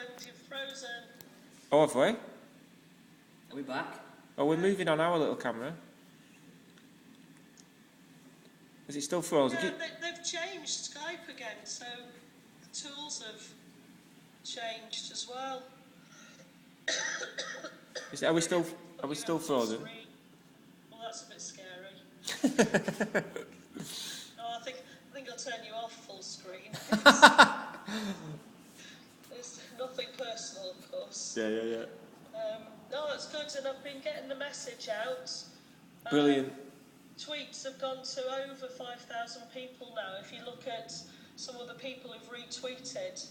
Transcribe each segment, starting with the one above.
and you've frozen. Oh, have we? Are we back? Oh, we're moving on our little camera. Is it still frozen? Yeah, they've changed Skype again, so the tools have changed as well. Are we still frozen? Well, that's a bit scary. Oh, I think I'll turn you off full screen. It's nothing personal, of course. Yeah. No, it's good, and I've been getting the message out. Brilliant. Tweets have gone to over 5,000 people now. If you look at some of the people who've retweeted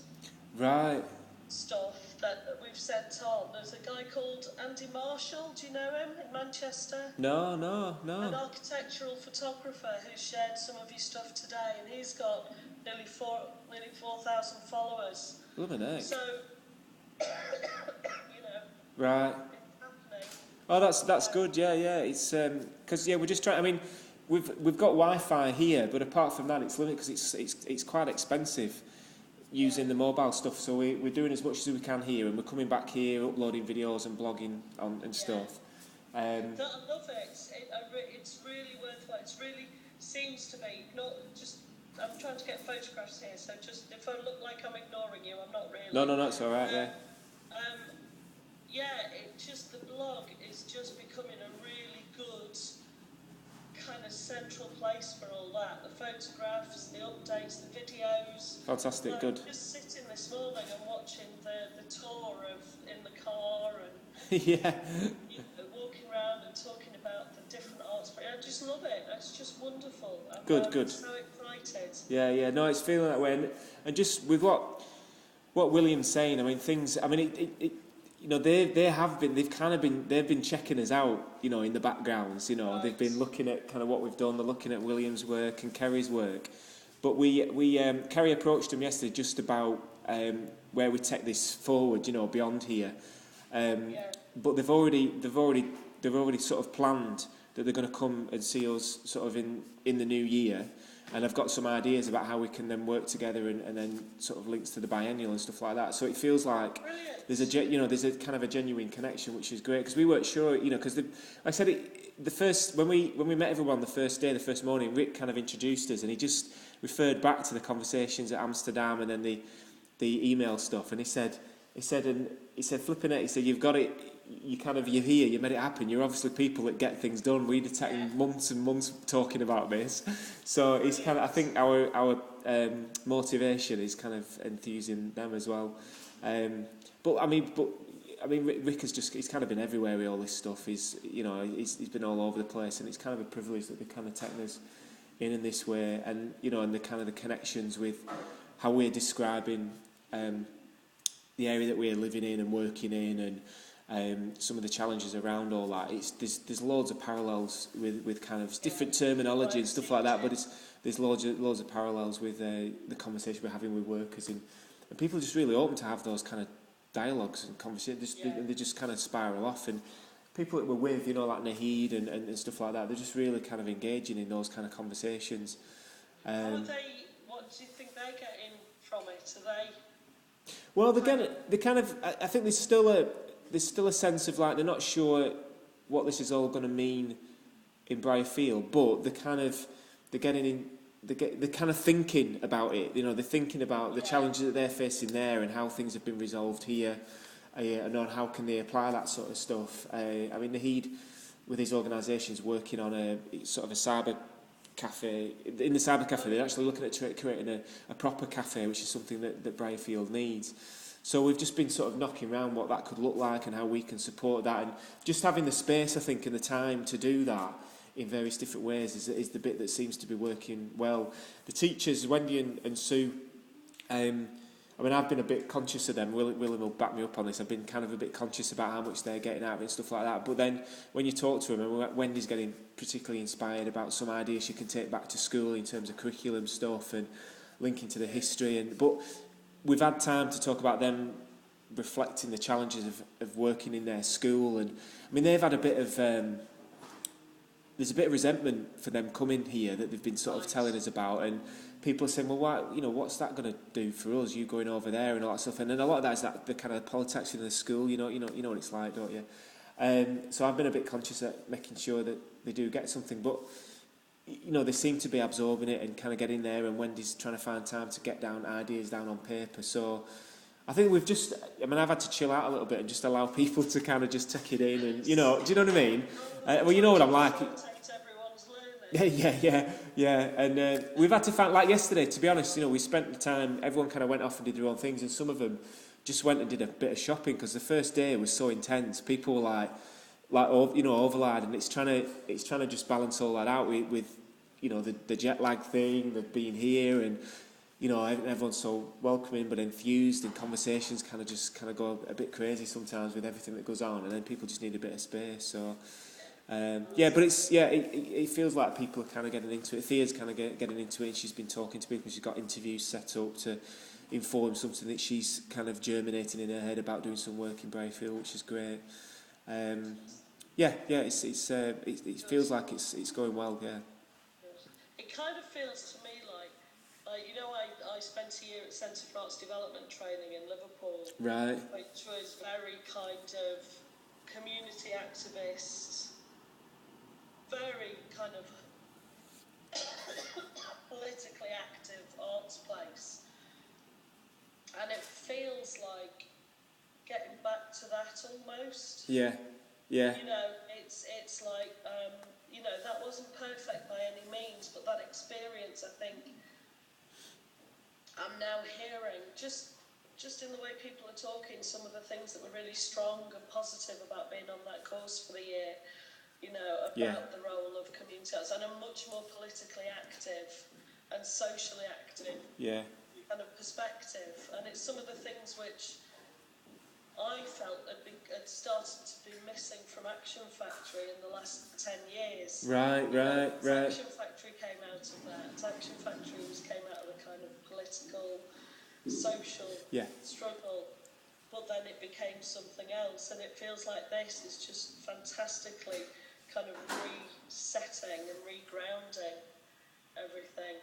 Right. stuff that we've sent on, there's a guy called Andy Marshall. Do you know him in Manchester? No. An architectural photographer who shared some of your stuff today, and he's got nearly 4,000 followers. Blimey heck. So, you know, Right. it's happening. Oh, that's good. Yeah. It's because we're just trying. I mean, we've got Wi-Fi here, but apart from that, it's limited because it's quite expensive using the mobile stuff. So we're doing as much as we can here, and we're coming back here, uploading videos and blogging and stuff. I love it. It's really worthwhile. It really seems to be not just. I'm trying to get photographs here, so just if I look like I'm ignoring you, I'm not really. No, it's all right. Yeah. The blog is just becoming a really good kind of central place for all that. The photographs, the updates, the videos. Fantastic. Like, Good. Just sitting this morning and watching the tour in the car and Yeah. walking around and talking about the different arts. I just love it. It's just wonderful. I'm Good. so excited. Yeah. No, it's feeling that way, and just with what William's saying. I mean, things. I mean, it you know, they've been checking us out, you know, in the backgrounds. You know, Right. they've been looking at kind of what we've done. They're looking at William's work and Kerry's work. But Kerry approached them yesterday just about where we take this forward, you know, beyond here. But they've already sort of planned that they're going to come and see us sort of in the new year. And I've got some ideas about how we can then work together and then sort of links to the biennial and stuff like that. So it feels like there's a kind of a genuine connection, which is great, because we weren't sure, you know, because like I said, the first when we met everyone the first day, the first morning, Rick kind of introduced us, and he just referred back to the conversations at Amsterdam and then the email stuff, and he said flipping it, he said, you've got it. You're here, you made it happen. You're obviously people that get things done. We'd have taken months and months talking about this. So it's kind of, I think our motivation is kind of enthusing them as well. But I mean, Rick he's kind of been everywhere with all this stuff. He's been all over the place, and it's kind of a privilege that they've kind of taken us in this way, and you know, and the kind of the connections with how we're describing the area that we're living in and working in, and some of the challenges around all that. There's loads of parallels with kind of different terminology and stuff like that, but there's loads of parallels with the conversation we're having with workers, and people are just really open to have those kind of dialogues and conversations. They just kind of spiral off, and people that we're with, you know, like Nahid and stuff like that, they're just really kind of engaging in those kind of conversations. What do you think they're getting from it? Are they? Well, they kind of. I think there's still a sense of like they're not sure what this is all going to mean in Briarfield, but they're kind of thinking about it. You know, they're thinking about the challenges that they're facing there and how things have been resolved here, and on how can they apply that sort of stuff. I mean, Nahid, with his organisation, is working on a sort of a cyber cafe. In the cyber cafe, they're actually looking at creating a proper cafe, which is something that Briarfield needs. So we've just been sort of knocking around what that could look like and how we can support that, and just having the space, I think, and the time to do that in various different ways is the bit that seems to be working well. The teachers, Wendy and Sue, I mean, I've been a bit conscious of them. William will back me up on this. I've been kind of a bit conscious about how much they're getting out of it and stuff like that. But then when you talk to them, and Wendy's getting particularly inspired about some ideas she can take back to school in terms of curriculum stuff and linking to the history. But we've had time to talk about them reflecting the challenges of working in their school. And I mean, they've had a bit of there's a bit of resentment for them coming here that they've been sort of telling us about, and people are saying, well, why, you know, what's that going to do for us? You going over there and all that stuff. And then a lot of that is that the kind of politics in the school. You know what it's like, don't you? So I've been a bit conscious of making sure that they do get something, but you know, they seem to be absorbing it and kind of getting there. And Wendy's trying to find time to get ideas down on paper. So I think I've had to chill out a little bit and just allow people to kind of just take it in, and do you know what I mean? Well, you know what I'm like. Yeah. And we've had to find, like yesterday, to be honest, you know, we spent the time, everyone kind of went off and did their own things, and some of them just went and did a bit of shopping because the first day was so intense. People were like overloaded, and it's trying to just balance all that out with you know, the jet lag thing, the being here, and you know, everyone's so welcoming but enthused, and conversations kind of go a bit crazy sometimes with everything that goes on, and then people just need a bit of space. So but it feels like people are kind of getting into it. Thea's kind of getting into it, and she's been talking to people. She's got interviews set up to inform something that she's kind of germinating in her head about doing some work in Brayfield, which is great. It feels like it's going well. Yeah. It kind of feels to me like you know, I spent a year at Centre for Arts Development training in Liverpool, right? Which was very kind of community activist, very kind of politically active arts place, and it feels like getting back to that almost. Yeah. You know, it's like you know, that wasn't perfect by any means, but that experience, I think, I'm now hearing just in the way people are talking, some of the things that were really strong and positive about being on that course for the year, you know, about the role of community arts, and a much more politically active and socially active kind of perspective. And it's some of the things which I felt had started to be missing from Action Factory in the last 10 years. Right. Action Factory came out of that. Action Factory came out of the kind of political, social struggle, but then it became something else, and it feels like this is just fantastically kind of resetting and regrounding everything.